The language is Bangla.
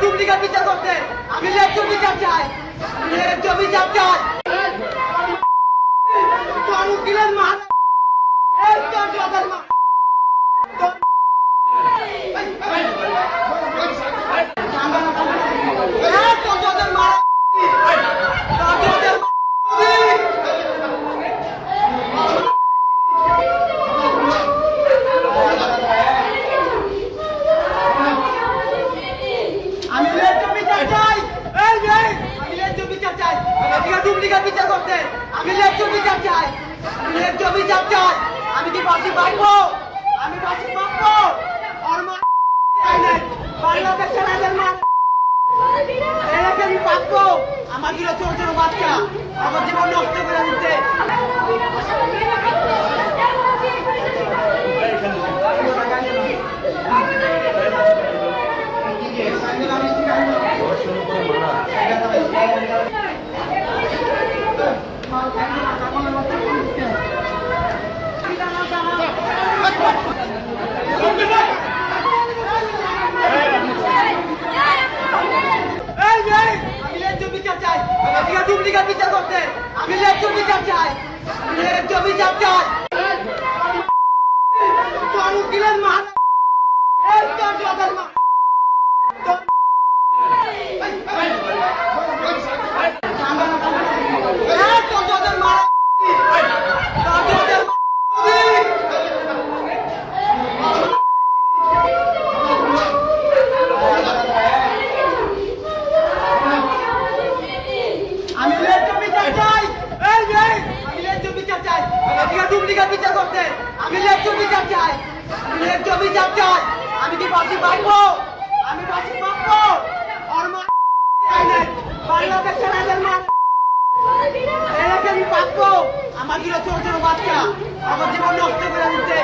ডুপ্লিকেট বিচার করতে আমি ন্যায্য বিচার চাই, ন্যায্য বিচার চাই। তোর উকিলের মা এই তোর জগের মা ডুপ্লিকেট বিচার করতে আমি ন্যায্য বিচার চাই, ন্যায্য বিচার চাই। আমি কি বাসি পাইবো? আমি বাসি পাবো? বাংলাদেশ সেনাদের মা এলাকে আমি পাবো? আমার গিয়ে ছোট ছোট বাচ্চা আমার জীবন নষ্ট করে দিচ্ছে। ডুপ্লিকেট বিচার করতে আমি ন্যায্য বিচার চাই, ন্যায্য বিচার চাই। তোর উকিলের মা এই তোর জগের মা ডুপ্লিকেট বিচার করতে আমি ন্যায্য বিচার চাই, ন্যায্য বিচার চাই। আমি কি বাসি পাইবো? আমি বাসি পাবো? বাংলাদেশ সেনাদের মা এলাকে আমি পাবো? আমার গিয়ে ছোট ছোট বাচ্চা আমার জীবন নষ্ট করে দিচ্ছে।